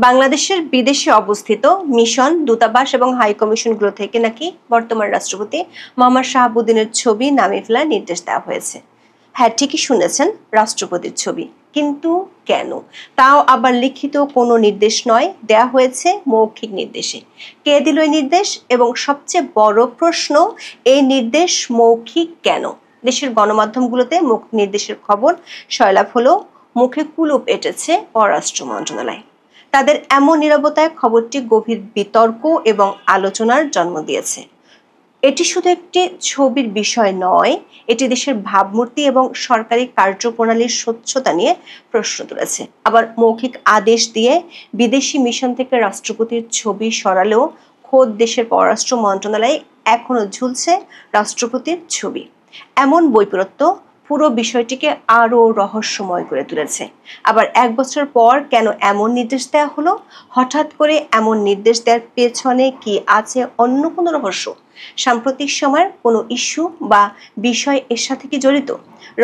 বাংলাদেশের বিদেশে অবস্থিত মিশন, দূতাবাস এবং হাই কমিশনগুলো থেকে নাকি বর্তমান রাষ্ট্রপতি মোহাম্মদ শাহাবুদ্দিনের ছবি নামিয়ে ফেলার নির্দেশ দেওয়া হয়েছে। হ্যাঁ, ঠিকই শুনেছেন, রাষ্ট্রপতির ছবি। কিন্তু কেন? তাও আবার লিখিত কোনো নির্দেশ নয়, দেয়া হয়েছে মৌখিক নির্দেশে। কে দিল এই নির্দেশ? এবং সবচেয়ে বড় প্রশ্ন, এই নির্দেশ মৌখিক কেন? দেশের গণমাধ্যমগুলোতে মৌখিক নির্দেশের খবর সয়লাভ হলো, মুখে কুলুপ এঁটেছে পররাষ্ট্র মন্ত্রণালয়। তাদের এমন নীরবতায় খবরটি গভীর বিতর্ক এবং আলোচনার জন্ম দিয়েছে। এটি শুধু একটি ছবির বিষয় নয়, এটি দেশের ভাবমূর্তি এবং সরকারি কার্যপ্রণালীর স্বচ্ছতা নিয়ে প্রশ্ন তুলেছে। আবার মৌখিক আদেশ দিয়ে বিদেশি মিশন থেকে রাষ্ট্রপতির ছবি সরালেও খোদ দেশের পররাষ্ট্র মন্ত্রণালয়ে এখনো ঝুলছে রাষ্ট্রপতির ছবি। এমন বৈপরীত্য পুরো বিষয়টিকে আরও রহস্যময় করে তুলেছে। আবার 1 বছর পর কেন এমন নির্দেশ দেওয়া হলো? হঠাৎ করে এমন নির্দেশ দেওয়ার পেছনে কি আছে অন্য কোনো রহস্য? সাম্প্রতিক সময়ের কোনো ইস্যু বা বিষয় এর সাথে কি জড়িত?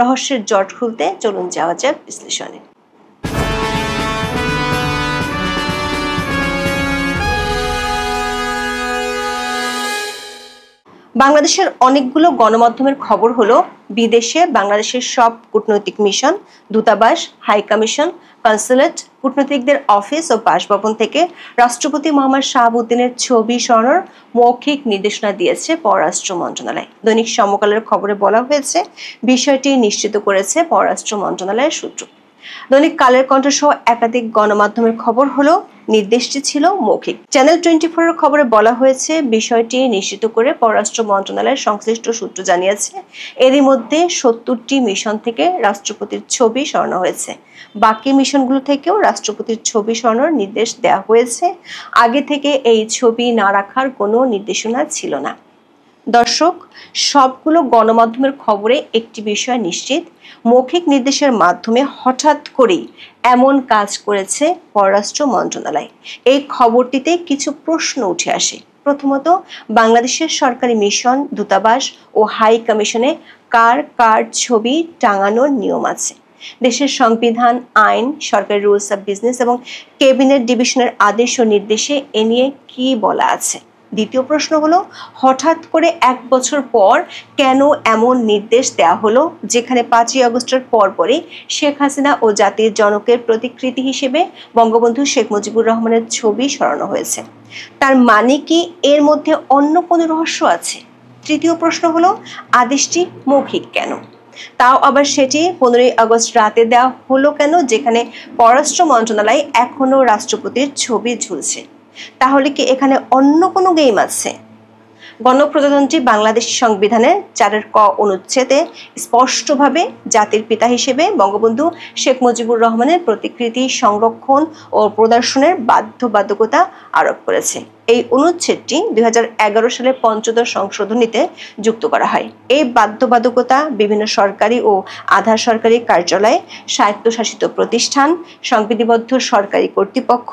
রহস্যের জট খুলতে চলুন যাওয়া যাক বিশ্লেষণে। বাংলাদেশের অনেকগুলো গণমাধ্যমের খবর হলো, বিদেশে বাংলাদেশের সব কূটনৈতিক মিশন, দূতাবাস, হাই কমিশন, কনসুলেট, কূটনীতিকদের অফিস ও বাসভবন থেকে রাষ্ট্রপতি মোহাম্মদ শাহাবুদ্দিনের ছবি সরানোর মৌখিক নির্দেশনা দিয়েছে পররাষ্ট্র মন্ত্রণালয়। দৈনিক সমকালের খবরে বলা হয়েছে, বিষয়টি নিশ্চিত করেছে পররাষ্ট্র মন্ত্রণালয়ের সূত্র। দৈনিক কালের কণ্ঠ সহ একাধিক গণমাধ্যমের খবর হলো, নির্দেশটি ছিল মৌখিক। চ্যানেল 24 এর খবরে বলা হয়েছে, বিষয়টি নিশ্চিত করে পররাষ্ট্র মন্ত্রণালয়ের সংশ্লিষ্ট সূত্র জানিয়েছে, এরই মধ্যে 70টি মিশন থেকে রাষ্ট্রপতির ছবি সরানো হয়েছে। বাকি মিশনগুলো থেকেও রাষ্ট্রপতির ছবি সরানোর নির্দেশ দেওয়া হয়েছে। আগে থেকে এই ছবি না রাখার কোনো নির্দেশনা ছিল না। দর্শক, সবগুলো গণমাধ্যমের খবরে একটি বিষয় নিশ্চিত, মৌখিক নির্দেশের মাধ্যমে হঠাৎ করেই এমন কাজ করেছে পররাষ্ট্র মন্ত্রণালয়। এই খবরটিতে কিছু প্রশ্ন উঠে আসে। প্রথমত, বাংলাদেশের সরকারি মিশন, দূতাবাস ও হাই কমিশনে কার কার ছবি টাঙানোর নিয়ম আছে? দেশের সংবিধান, আইন, সরকারি রুলস অব বিজনেস এবং ক্যাবিনেট ডিভিশনের আদেশ ও নির্দেশে এ নিয়ে কি বলা আছে? দ্বিতীয় প্রশ্ন হলো, হঠাৎ করে 1 বছর পর কেন এমন নির্দেশ দেওয়া হলো, যেখানে 5ই আগস্টের পরপরই শেখ হাসিনা ও জাতির জনকের প্রতিকৃতি হিসেবে বঙ্গবন্ধু শেখ মুজিবুর রহমানের ছবি সরানো হয়েছে? তার মানে কি এর মধ্যে অন্য কোনো রহস্য আছে? তৃতীয় প্রশ্ন হলো, আদেশটি মৌখিক কেন? তাও আবার সেটি 15ই আগস্ট রাতে দেওয়া হলো কেন, যেখানে পররাষ্ট্র মন্ত্রণালয় এখনো রাষ্ট্রপতির ছবি ঝুলছে? তাহলে কি এখানে অন্য কোনো গেম আছে? গণপ্রজাতন্ত্রী বাংলাদেশ সংবিধানের 4 ক অনুচ্ছেদে স্পষ্টভাবে জাতির পিতা হিসেবে বঙ্গবন্ধু শেখ মুজিবুর রহমানের প্রতিকৃতি সংরক্ষণ ও প্রদর্শনের বাধ্যবাধকতা আরোপ করেছে। এই অনুচ্ছেদটি 2011 সালে 5ম সংশোধনীতে যুক্ত করা হয়। এই বাধ্যবাধকতা বিভিন্ন সরকারি ও আধা সরকারি কার্যালয়, স্বায়ত্তশাসিত প্রতিষ্ঠান, সংবিধিবদ্ধ সরকারি কর্তৃপক্ষ,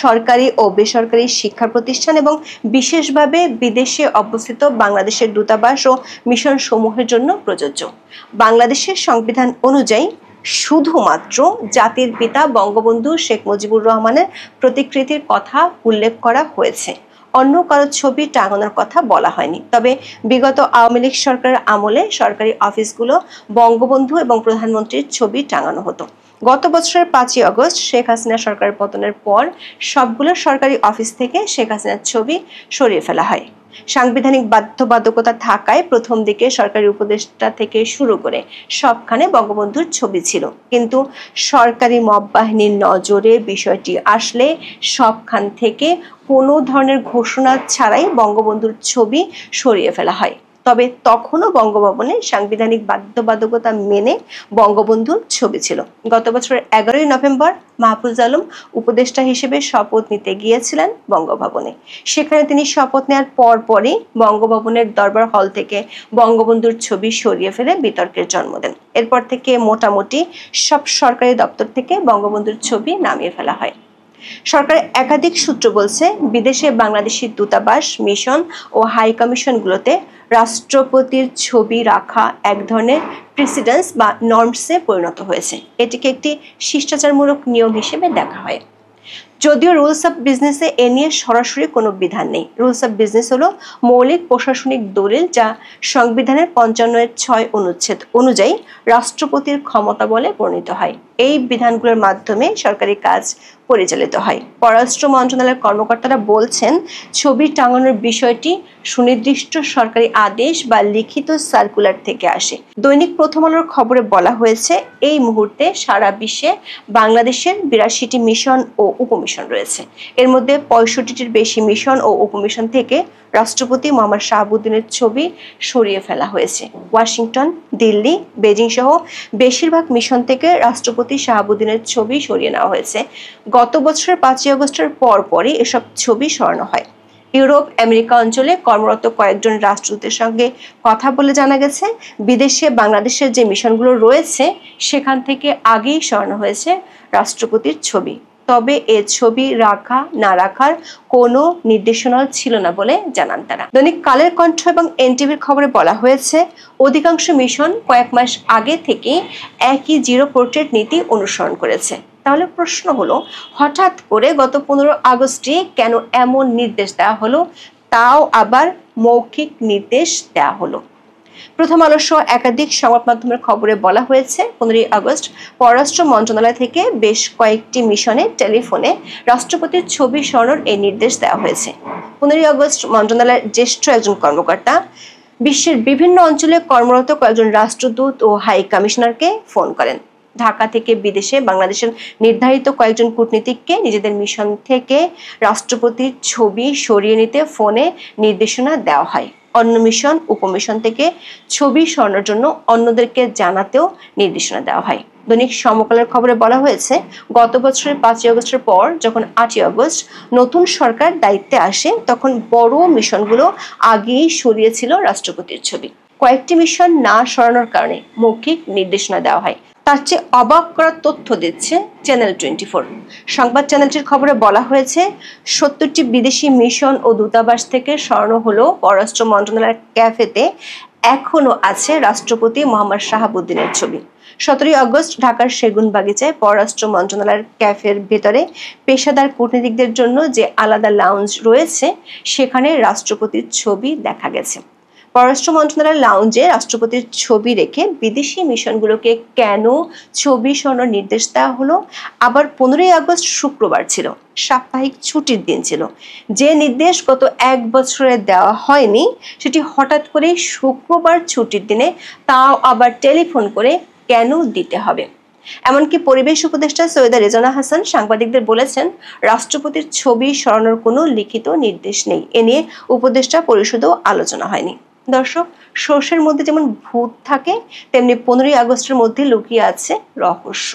সরকারি ও বেসরকারি শিক্ষা প্রতিষ্ঠান এবং বিশেষভাবে বিদেশে অবস্থিত বাংলাদেশের দূতাবাস ও মিশন সমূহের জন্য প্রযোজ্য। বাংলাদেশের সংবিধান অনুযায়ী শুধুমাত্র জাতির পিতা বঙ্গবন্ধু শেখ মুজিবুর রহমানের প্রতিকৃতির কথা উল্লেখ করা হয়েছে, অন্য কারো ছবি টাঙানোর কথা বলা হয়নি। তবে বিগত আওয়ামী লীগ সরকারের আমলে সরকারি অফিসগুলো বঙ্গবন্ধু এবং প্রধানমন্ত্রীর ছবি টাঙানো হতো। গত বছরের 5ই আগস্ট শেখ হাসিনা সরকারের পতনের পর সবগুলো সরকারি অফিস থেকে শেখ হাসিনার ছবি সরিয়ে ফেলা হয়। সাংবিধানিক বাধ্যবাধকতা থাকায় প্রথম দিকে সরকারি উপদেষ্টা থেকে শুরু করে সবখানে বঙ্গবন্ধুর ছবি ছিল, কিন্তু সরকারি মব বাহিনীর নজরে বিষয়টি আসলে সবখান থেকে কোনো ধরনের ঘোষণা ছাড়াই বঙ্গবন্ধুর ছবি সরিয়ে ফেলা হয়। তবে তখনও বঙ্গভবনে সাংবিধানিক বাধ্যবাধকতা মেনে বঙ্গবন্ধুর ছবি ছিল। গত বছরের 11ই নভেম্বর মাহফুজ আলম উপদেষ্টা হিসেবে শপথ নিতে গিয়েছিলেন বঙ্গভবনে। সেখানে তিনি শপথ নেওয়ার পরপরই বঙ্গভবনের দরবার হল থেকে বঙ্গবন্ধুর ছবি সরিয়ে ফেলে বিতর্কের জন্ম দেন। এরপর থেকে মোটামুটি সব সরকারি দপ্তর থেকে বঙ্গবন্ধুর ছবি নামিয়ে ফেলা হয়। সরকারের একাধিক সূত্র বলছে, বিদেশে বাংলাদেশি দূতাবাস, মিশন ও হাই কমিশনগুলোতে রাষ্ট্রপতির ছবি রাখা এক ধরনের প্রেসিডেন্স বা নর্মসে পরিণত হয়েছে। এটিকে একটি শিষ্টাচারমূলক নিয়ম হিসেবে দেখা হয়। যদিও রুলস অফ বিজনেসে এ নিয়ে সরাসরি কোনো বিধান নেই। রুলস অফ বিজনেস হলো মৌলিক প্রশাসনিক দলিল যা সংবিধানের ৫৫(৬) অনুচ্ছেদ অনুযায়ী রাষ্ট্রপতির ক্ষমতা বলে বর্ণিত হয়। এই বিধানগুলোর মাধ্যমে সরকারি কাজ পরিচালিত হয়। পররাষ্ট্র মন্ত্রণালয়ের কর্মকর্তারা বলছেন, ছবি টাঙানোর বিষয়টি সুনির্দিষ্ট সরকারি আদেশ বা লিখিত সার্কুলার থেকে আসে। দৈনিক প্রথম আলোর খবরে বলা হয়েছে, এই মুহূর্তে সারা বিশ্বে বাংলাদেশের ৮২টি মিশন ও উপমিশন রয়েছে। এর মধ্যে ৬৫টির বেশি মিশন ও উপমিশন থেকে রাষ্ট্রপতি মোহাম্মদ শাহাবুদ্দিনের ছবি সরিয়ে ফেলা হয়েছে। ওয়াশিংটন, দিল্লি, বেজিং সহ বেশিরভাগ মিশন থেকে রাষ্ট্রপতি শাহাবুদ্দিনের ছবি সরিয়ে নেওয়া হয়েছে। গত বছরের ৫ই আগস্টের পরপরই এসব ছবি সরানো হয়। ইউরোপ, আমেরিকা অঞ্চলে কর্মরত কয়েকজন রাষ্ট্রদূতের সঙ্গে কথা বলে জানা গেছে, বিদেশে বাংলাদেশের যে মিশনগুলো রয়েছে সেখান থেকে আগেই সরানো হয়েছে রাষ্ট্রপতির ছবি। তবে এ ছবি রাখা না রাখার কোনো নির্দেশনা ছিল না বলে জানান তারা। দৈনিক কালের কণ্ঠ এবং এনটিভির খবরে বলা হয়েছে, অধিকাংশ মিশন কয়েক মাস আগে থেকে একই জিরো পোর্ট্রেট নীতি অনুসরণ করেছে। তাহলে প্রশ্ন হলো, হঠাৎ করে গত ১৫ আগস্টে কেন এমন নির্দেশ দেওয়া হলো, তাও আবার মৌখিক নির্দেশ দেওয়া হলো? প্রথম আলো সহ একাধিক সংবাদ মাধ্যমের খবরে বলা হয়েছে, ১৫ই আগস্ট পররাষ্ট্র মন্ত্রণালয় থেকে বেশ কয়েকটি মিশনে টেলিফোনে রাষ্ট্রপতির ছবি সরানোর এই নির্দেশ দেওয়া হয়েছে। ১৫ই আগস্ট মন্ত্রণালয়ের জ্যেষ্ঠ একজন কর্মকর্তা বিশ্বের বিভিন্ন অঞ্চলে কর্মরত কয়েকজন রাষ্ট্রদূত ও হাই কমিশনারকে ফোন করেন। ঢাকা থেকে বিদেশে বাংলাদেশের নির্ধারিত কয়েকজন কূটনীতিককে নিজেদের মিশন থেকে রাষ্ট্রপতির ছবি সরিয়ে নিতে ফোনে নির্দেশনা দেওয়া হয়। অন্য মিশন, উপমিশন থেকে ছবি সরানোর জন্য অন্যদেরকে জানাতেও নির্দেশনা দেওয়া হয়। দৈনিক সমকালের খবরে বলা হয়েছে, গত বছরের ৫ই আগস্টের পর যখন ৮ই আগস্ট নতুন সরকার দায়িত্বে আসে, তখন বড় মিশনগুলো আগেই সরিয়েছিল রাষ্ট্রপতির ছবি। কয়েকটি মিশন না সরানোর কারণে মৌখিক নির্দেশনা দেওয়া হয়। তার চেয়ে অবাক করার তথ্য দিচ্ছে চ্যানেল 24। সংবাদ চ্যানেলটির খবরে বলা হয়েছে, ৭০টি বিদেশি মিশন ও দূতাবাস থেকে সরানো হলো পররাষ্ট্র মন্ত্রণালয়ের ক্যাফেতে এখনো আছে রাষ্ট্রপতি মোহাম্মদ শাহাবুদ্দিনের ছবি। ১৭ই আগস্ট ঢাকার সেগুনবাগিচায় পররাষ্ট্র মন্ত্রণালয়ের ক্যাফের ভেতরে পেশাদার কূটনীতিকদের জন্য যে আলাদা লাউঞ্জ রয়েছে, সেখানে রাষ্ট্রপতির ছবি দেখা গেছে। পররাষ্ট্র মন্ত্রণালয়ের লাউঞ্জে রাষ্ট্রপতির ছবি রেখে বিদেশি মিশনগুলোকে কেন ছবি সরানোর নির্দেশ দেওয়া হলো? আবার ১৫ই আগস্ট শুক্রবার ছিল, সাপ্তাহিক ছুটির দিন ছিল। যে নির্দেশ গত ১ বছরে দেওয়া হয়নি, সেটি হঠাৎ করে শুক্রবার ছুটির দিনে, তাও আবার টেলিফোন করে কেন দিতে হবে? এমনকি পরিবেশ উপদেষ্টা সৈয়দা রেজওয়ানা হাসান সাংবাদিকদের বলেছেন, রাষ্ট্রপতির ছবি সরানোর কোনো লিখিত নির্দেশ নেই। এ নিয়ে উপদেষ্টা পরিষদেও আলোচনা হয়নি। দর্শক, সর্ষের মধ্যে যেমন ভূত থাকে, তেমনি ১৫ই আগস্টের মধ্যে লুকিয়ে আছে রহস্য।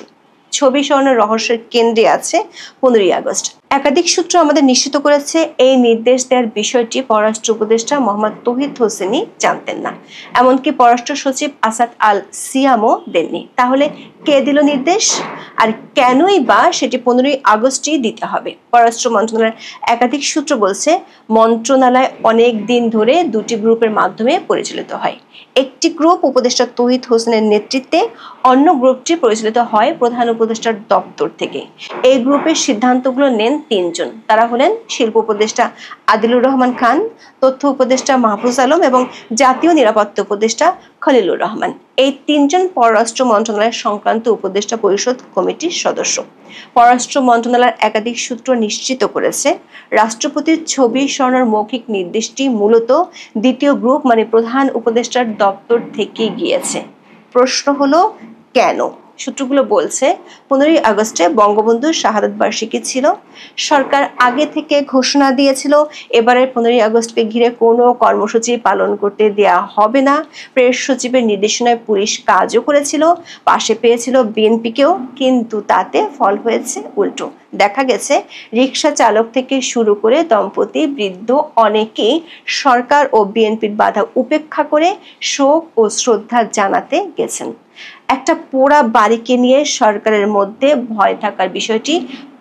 ছবি সরানোর রহস্যের কেন্দ্রে আছে ১৫ই আগস্ট। একাধিক সূত্র আমাদের নিশ্চিত করেছে, এই নির্দেশ দেওয়ার বিষয়টি পররাষ্ট্র উপদেষ্টা মোহাম্মদ তৌহিদ হোসেনই জানতেন না। এমনকি পররাষ্ট্র সচিব আসাদ আল সিয়ামও দেননি। তাহলে কে দিল নির্দেশ, আর কেনই বা সেটি ১৫ই আগস্টই দিতে হবে? পররাষ্ট্র মন্ত্রণালয়ের একাধিক সূত্র বলছে, মন্ত্রণালয় অনেক দিন ধরে দুটি গ্রুপের মাধ্যমে পরিচালিত হয়। একটি গ্রুপ উপদেষ্টা তৌহিদ হোসেনের নেতৃত্বে, অন্য গ্রুপটি পরিচালিত হয় প্রধান উপদেষ্টার দপ্তর থেকে। এই গ্রুপের সিদ্ধান্তগুলো নেন ৩ জন। তারা হলেন শিল্প উপদেষ্টা আদিলুর রহমান খান, তথ্য উপদেষ্টা মাহফুজ আলম এবং জাতীয় নিরাপত্তা উপদেষ্টা খলিলুর রহমান। এই ৩ জন পররাষ্ট্র মন্ত্রণালয়ের সংক্রান্ত উপদেষ্টা পরিষদ কমিটির সদস্য। পররাষ্ট্র মন্ত্রণালয়ের একাধিক সূত্র নিশ্চিত করেছে, রাষ্ট্রপতির ছবি সরানোর মৌখিক নির্দেশটি মূলত দ্বিতীয় গ্রুপ মানে প্রধান উপদেষ্টার দপ্তর থেকে গিয়েছে। প্রশ্ন হলো, কেন? সূত্রগুলো বলছে, ১৫ই আগস্টে বঙ্গবন্ধুর শাহাদাত বার্ষিকী ছিল। সরকার আগে থেকে ঘোষণা দিয়েছিল, এবারের ১৫ই আগস্টকে ঘিরে কোনো কর্মসূচি পালন করতে দেয়া হবে না। প্রেস সচিবের নির্দেশনায় পুলিশ কাজও করেছিল, পাশে পেয়েছিল বিএনপিকেও, কিন্তু তাতে ফল হয়েছে উল্টো। দেখা গেছে, রিকশা চালক থেকে শুরু করে দম্পতি, বৃদ্ধ অনেকেই সরকার ও বিএনপির বাধা উপেক্ষা করে শোক ও শ্রদ্ধা জানাতে গেছেন। একটা পোড়া বাড়িকে নিয়ে সরকারের মধ্যে ভয় থাকার বিষয়টি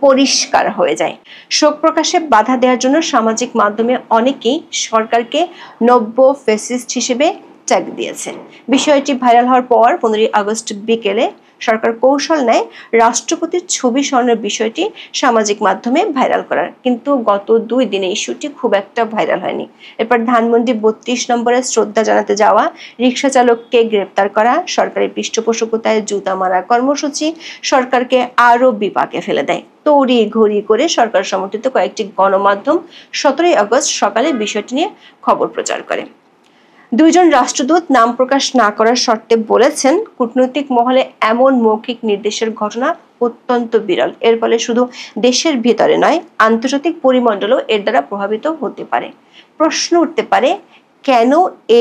পরিষ্কার হয়ে যায়। শোক প্রকাশে বাধা দেওয়ার জন্য সামাজিক মাধ্যমে অনেকেই সরকারকে নব্য ফ্যাসিস্ট হিসেবে ট্যাগ দিয়েছে। বিষয়টি ভাইরাল হওয়ার পর ১৫ই আগস্ট বিকেলে সরকার কৌশল নেয় রাষ্ট্রপতির ছবি সরানোর বিষয়টি সামাজিক মাধ্যমে ভাইরাল করার, কিন্তু গত 2 দিনে ইস্যুটি খুব একটা ভাইরাল হয়নি। এরপর ধানমন্ডি 32 নম্বরে শ্রদ্ধা জানাতে যাওয়া রিকশা চালককে গ্রেপ্তার করা, সরকারি পৃষ্ঠপোষকতায় জুতা মারা কর্মসূচি সরকারকে আরো বিপাকে ফেলে দেয়। তড়ি ঘড়ি করে সরকার সমর্থিত কয়েকটি গণমাধ্যম 17 আগস্ট সকালে বিষয়টি নিয়ে খবর প্রচার করে। 2 জন রাষ্ট্রদূত নাম প্রকাশ না করার শর্তে বলেছেন, কূটনৈতিক মহলে এমন মৌখিক নির্দেশের ঘটনা অত্যন্ত বিরল। এর ফলে শুধু দেশের ভিতরে নয়, আন্তর্জাতিক পরিমণ্ডলও এর দ্বারা প্রভাবিত হতে পারে। প্রশ্ন উঠতে পারে, কেন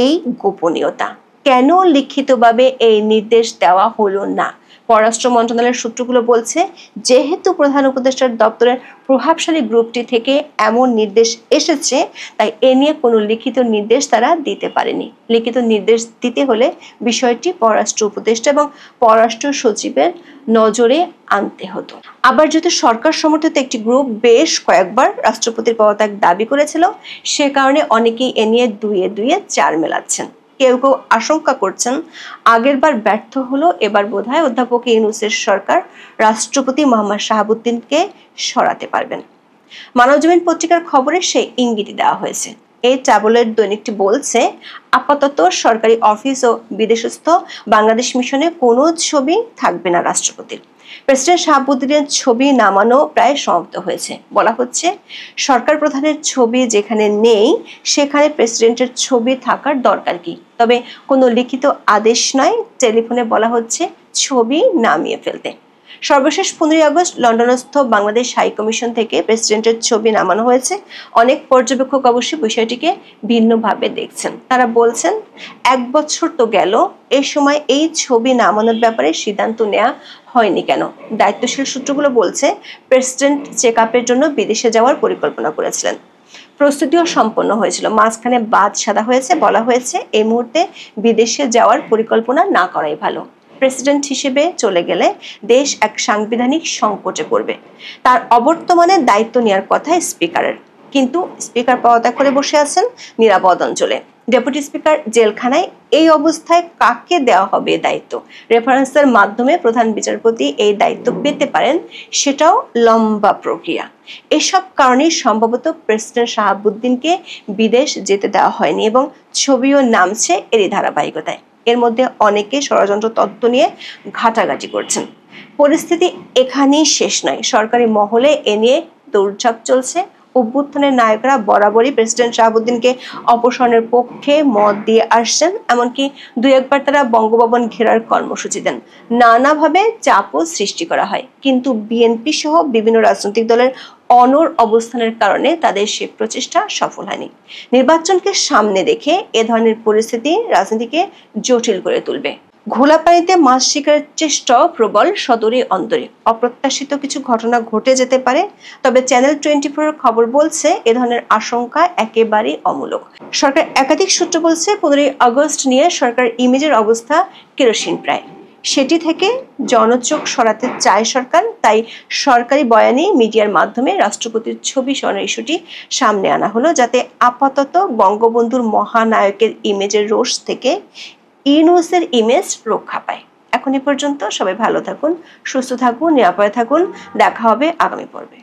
এই গোপনীয়তা? কেন লিখিতভাবে এই নির্দেশ দেওয়া হলো না? পররাষ্ট্র মন্ত্রণালয়ের সূত্রগুলো বলছে, যেহেতু প্রধান উপদেষ্টার দপ্তরের প্রভাবশালী গ্রুপটি থেকে এমন নির্দেশ এসেছে, তাই এ নিয়ে কোনো লিখিত নির্দেশ তারা দিতে পারেনি। লিখিত নির্দেশ দিতে হলে বিষয়টি পররাষ্ট্র উপদেষ্টা এবং পররাষ্ট্র সচিবের নজরে আনতে হতো। আবার যেহেতু সরকার সমর্থিত একটি গ্রুপ বেশ কয়েকবার রাষ্ট্রপতির পদত্যাগ দাবি করেছিল, সে কারণে অনেকেই এ নিয়ে দুয়ে 4 মেলাচ্ছেন। কেউ কেউ আশঙ্কা করছেন, আগেরবার ব্যর্থ হলো, এবার বোধহয় অধ্যাপক ইউনূসের সরকার রাষ্ট্রপতি মোহাম্মদ শাহাবুদ্দিনকে সরাতে পারবেন। মানবজমিন পত্রিকার খবরে সেই ইঙ্গিতই দেওয়া হয়েছে। এই ট্যাবলয়েড দৈনিকটি বলছে, আপাতত সরকারি অফিস ও বিদেশস্থ বাংলাদেশ মিশনে কোনো ছবি থাকবে না রাষ্ট্রপতির। প্রেসিডেন্ট শাহাবুদ্দিনের ছবি নামানো প্রায় সমাপ্ত হয়েছে। বলা হচ্ছে, সরকার প্রধানের ছবি যেখানে নেই সেখানে প্রেসিডেন্টের ছবি থাকার দরকার কি? তবে কোনো লিখিত আদেশ নয়, টেলিফোনে বলা হচ্ছে ছবি নামিয়ে ফেলতে। সর্বশেষ 15 আগস্ট লন্ডনস্থ বাংলাদেশ হাই কমিশন থেকে প্রেসিডেন্টের ছবি নামানো হয়েছে। অনেক পর্যবেক্ষক অবশ্যই বিষয়টিকে ভিন্নভাবে দেখছেন। তারা বলছেন, 1 বছর তো গেল, এই সময় এই ছবি নামানোর ব্যাপারে সিদ্ধান্ত নেওয়া হয়নি কেন? দায়িত্বশীল সূত্রগুলো বলছে, প্রেসিডেন্ট চেকআপের জন্য বিদেশে যাওয়ার পরিকল্পনা করেছিলেন। প্রস্তুতিও সম্পন্ন হয়েছিল, মাঝখানে বাদ সাদা হয়েছে। বলা হয়েছে, এই মুহূর্তে বিদেশে যাওয়ার পরিকল্পনা না করাই ভালো। প্রেসিডেন্ট হিসেবে চলে গেলে দেশ এক সাংবিধানিক সংকটে পড়বে। তার অবর্তমানে দায়িত্ব নেওয়ার কথা স্পিকারের, কিন্তু স্পিকার পদত্যাগ করে বসে আছেন নিরাপদ অঞ্চলে। ডেপুটি স্পিকার জেলখানায়। এই অবস্থায় কাকে দেওয়া হবে দায়িত্ব? রেফারেন্সের মাধ্যমে প্রধান বিচারপতি এই দায়িত্ব পেতে পারেন, সেটাও লম্বা প্রক্রিয়া। এসব কারণেই সম্ভবত প্রেসিডেন্ট শাহাবুদ্দিনকে বিদেশ যেতে দেওয়া হয়নি এবং ছবিও নামছে এরই ধারাবাহিকতায়। এর মধ্যে অনেকে ষড়যন্ত্র তত্ত্ব নিয়ে ঘাটাঘাটি করছেন। পরিস্থিতি এখানেই শেষ নয়, সরকারি মহলে এ নিয়ে দৌড়ঝাঁপ চলছে। অভ্যুত্থানের নায়করা বরাবরই প্রেসিডেন্ট শাহাবুদ্দিনকে অপসারণের পক্ষে মত দিয়ে আসছেন। এমনকি 2-1 বার তারা বঙ্গভবন ঘেরার কর্মসূচি দেন। নানাভাবে চাপও সৃষ্টি করা হয়, কিন্তু বিএনপি সহ বিভিন্ন রাজনৈতিক দলের অনড় অবস্থানের কারণে তাদের সে প্রচেষ্টা সফল হয়নি। নির্বাচনকে সামনে রেখে এ ধরনের পরিস্থিতি রাজনীতিকে জটিল করে তুলবে। ঘোলা পানিতে মাছ শিকারের চেষ্টাও প্রবল সদরে অন্তরে। অপ্রত্যাশিত কিছু ঘটনা ঘটে যেতে পারে, তবে চ্যানেল 24 খবর বলছে এ ধরনের আশঙ্কা একেবারেই অমূলক। সরকার একাধিক সূত্র বলছে, 15 আগস্ট নিয়ে সরকার ইমেজের অবস্থা কেরোসিন প্রায়। সেটি থেকে জনচোখ সরাতে চায় সরকার, তাই সরকারি বয়ানে মিডিয়ার মাধ্যমে রাষ্ট্রপতির ছবি সরানোর ইস্যুটি সামনে আনা হলো, যাতে আপাতত বঙ্গবন্ধুর মহানায়কের ইমেজের রোষ থেকে ইউনূসের ইমেজ রক্ষা পায়। এখন এ পর্যন্ত। সবাই ভালো থাকুন, সুস্থ থাকুন, নিরাপদে থাকুন। দেখা হবে আগামী পর্বে।